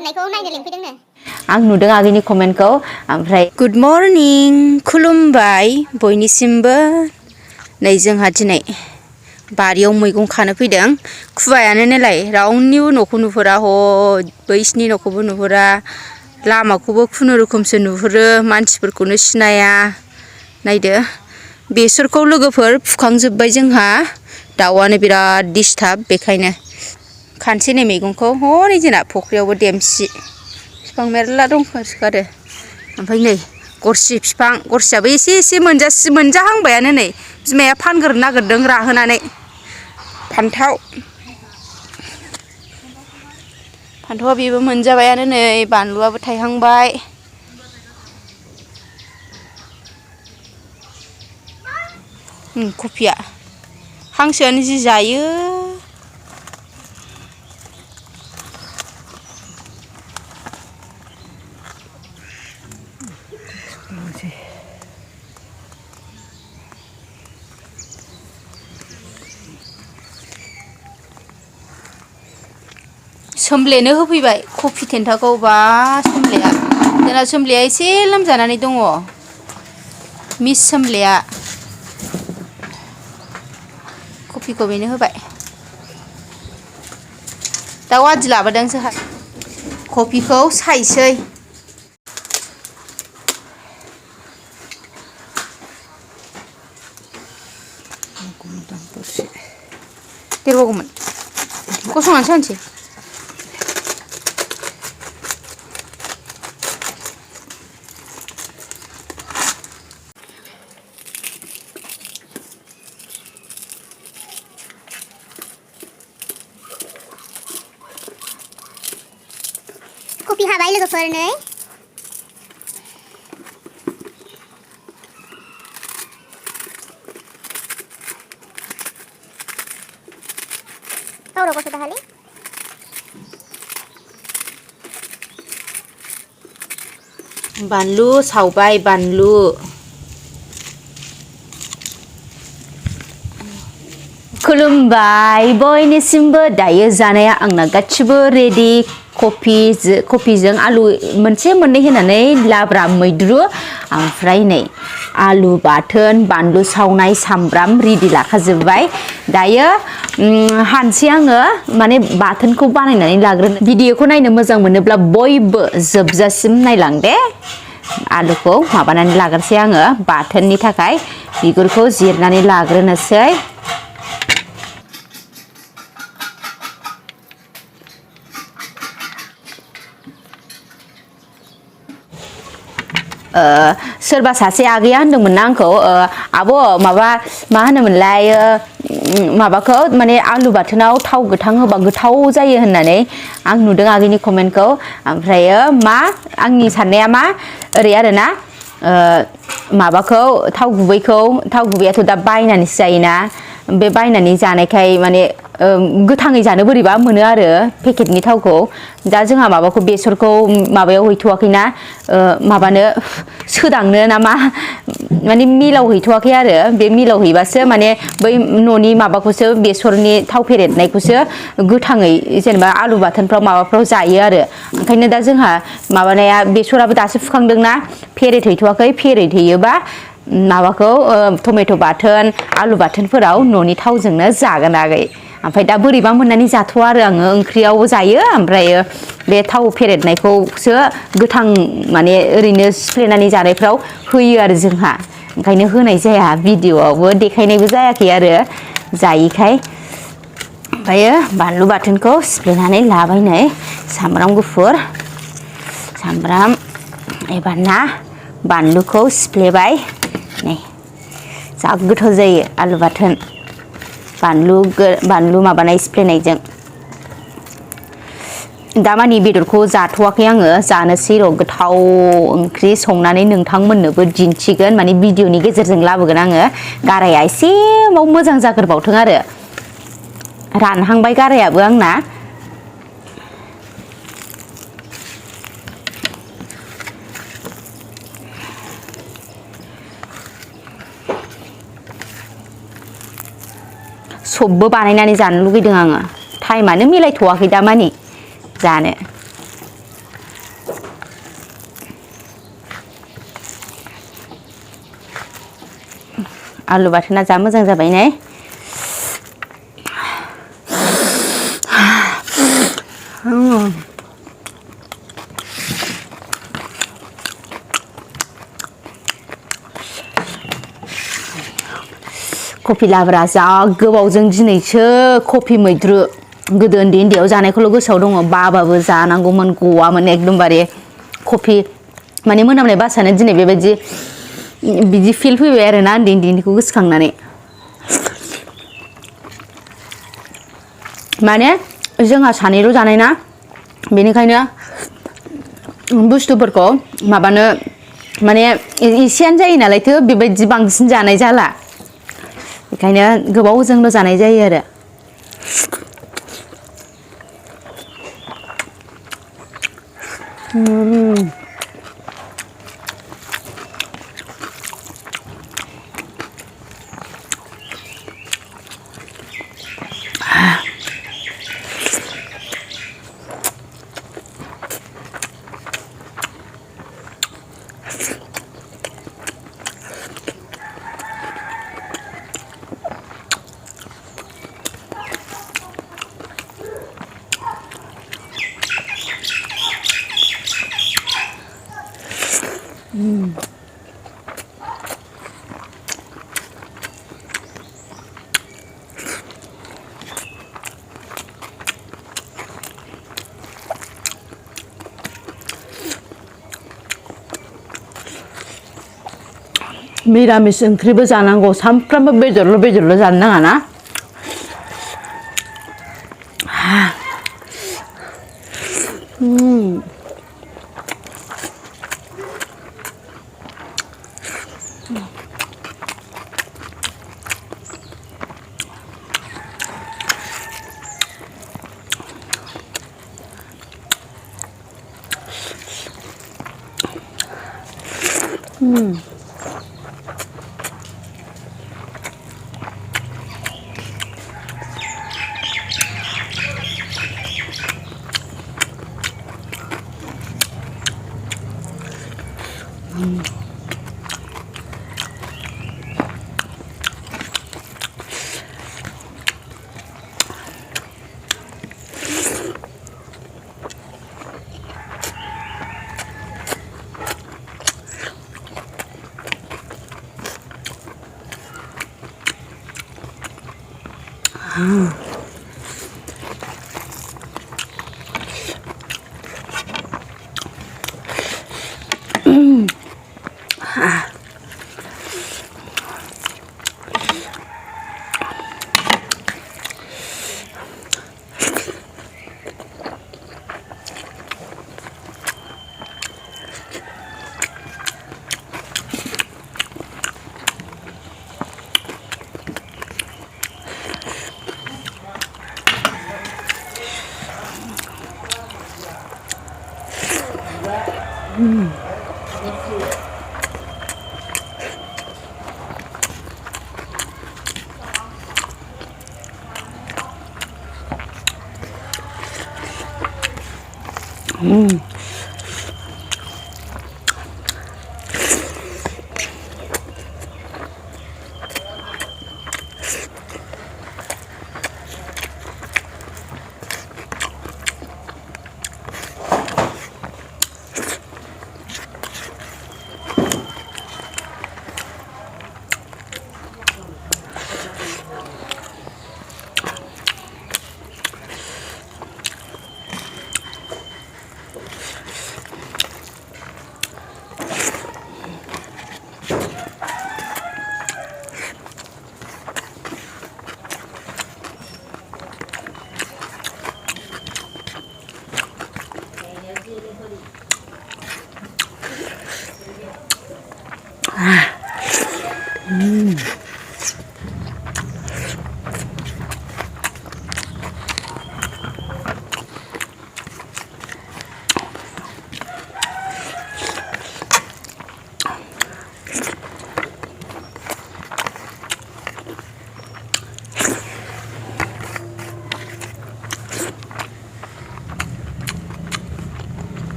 आं नुदों आगैनि कमेन्टखौ ओमफ्राय गुड मर्निं खुलुमबाय बयनिसिमबो नै जोंहा दिनै बारियाव मैगं खानो फैदों खुवायानो नालाय रावनिबो न'खौ नुहुरा ह बैसिनि न'खौबो नुहुरा लामाखौबो खुनुरुखुमसो नुहुरो मानसिफोरखौनो सिनाया नायदो बेसरखौ लोगोफोर फुखांजोब्बाय जोंहा दाउआनो बिराद डिस्टार्ब बेखायनो खानसै नै मैगंखौ हनै जोंना फख्रियावबो देमसि बिफां मेरला दंखासोगारो ओमफ्राय नै गरसि बिफां गरसियाबो एसे एसे मोनजाहांबायानो नै बिमाया फानग्रोनो नागिरदों राहोनानै फान्थावा बेबो मोनजाबायानो नै बानलुआबो थायहांबाय कफिया हांसोआनो जि जायो सोमब्लेनो होफैबाय कफि थेन्थाखौ बा सोमब्लेया जोंना सोमब्लेया एसे लोमजानानै दङ मिस सोमब्लेया कफिखौ बेनो होबाय दाउ आदि लाबोदों जोंहा कफिखौ सायसै देरबावगौमोन गसंनानै सानसै कफि हाबाय लोगोफोर नै गावराव गसो दाहालै बानलु सावबाय बानलु खुलुमबाय बयनिसिमबो दायो जानाया आंना गासिबो रेडि कफिजों आलु मोनसे मोननै होनानै लाब्रा मैद्रु ओमफ्राय नै आलु बाथोन बानलु सावनाय सामब्राम रेडि लाखाजोब्बाय दायो हानसै आङो माने बाथोनखौ बानायनानै लाग्रोनो भिडिअखौ नायनो मोजां मोनोब्ला बयबो जोबजासिम नायलां दे आलुखौ माबानानै लाग्रोसै आङो बाथोननि थाखाय बिगुरखौ जिरनानै लाग्रोनोसै सोरबा सासे आगैया होनदोंमोन ना आंखौ आब' माबा मा होनोमोनलाय माबाखौ माने आलु बाथोनाव थाव गोथां होबा गोथाव जायो होननानै आं नुदों आगैनि कमेन्टखौ ओमफ्रायो मा आंनि साननाया मा ओरै आरोना माबाखौ थाव गुबैयाथ' दा बायनानैसो जायोना बे बायनानै जानायखाय माने गोथाङै जानो बोरैबा मोनो आरो पेकेटनि थावखौ दा जोंहा माबाखौ बेसरखौ माबायाव हैथ'वाखैना माबानो सोदांनो ना मा माने मिलाव हैथ'वाखै आरो बे मिलाव हैबासो माने बै न'नि माबाखौसो बेसरनि थाव फेरेदनायखौसो गोथाङै जेनेबा आलु बाथोनफ्राव माबाफ्राव जायो आरो ओंखायनो दा जोंहा माबानाया बेसराबो दासो फुखांदोंना फेरेदहैथ'वाखै फेरेदहैयोबा माबाखौ टमेट' बाथोन आलु बाथोनफोराव न'नि थावजोंनो जागोन आगै ओमफ्राय दा बोरैबा मोननानै जाथ'वा आरो आङो ओंख्रियावबो जायो ओमफ्रायो बे थाव फेरेदनायखौसो गोथां माने ओरैनो सिफ्लेनानै जानायफ्राव होयो आरो जोंहा ओंखायनो होनाय जाया भिडिअआवबो देखायनायबो जायाखै आरो जायैखाय ओमफ्रायो बानलु बाथोनखौ सिफ्लेनानै लाबाय नै सामब्राम गुफुर सामब्राम एबा ना बानलुखौ सिफ्लेबाय नै जा गोथाव जायो आलु बाथोन बानलु माबानाय सिफ्लेनायजों दामानि बेदरखौ जाथ'वाखै आङो जानोसै र' गोथाव ओंख्रि संनानै नोंथांमोननोबो दिन्थिगोन माने भिडिअनि गेजेरजों लाबोगोन आङो गाराया एसेबाव मोजां जाग्रोबावथों आरो रानहांबाय गारायाबो आंना सबबो बानायनानै जानो लुगैदों आङो टाइमानो मिलायथ'वाखै दामानि जानो आलु बाथोना जा मोजां जाबाय ने कफि लाब्रा जा गोबावजों दिनैसो कफि मैद्रु गोदो उन्दैयाव जानायखौल' गोसोआव दङ बाबाबो जानांगौमोन गवामोन एकदमबारे कफि माने मोनामनाय बासानो दिनै बेबायदि बिदि फिल फैबाय आरोना उन्दैनिखौ गोसोखांनानै माने जोंहा सानैल' जानाय ना बेनिखायनो बुस्थुफोरखौ माबानो माने एसेयानो जायो नालायथो बेबायदि बांसिन जानाय जाला बेखायनो गोबावजोंल' जानाय जायो आरो मिरामिस ओंख्रिबो जानांगौ सामफ्रामबो बेदरल' जानो नाङा ना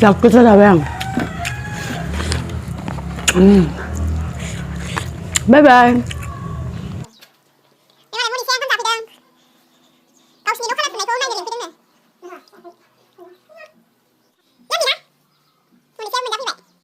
जा गोथाव जाबाय आं बाय बाय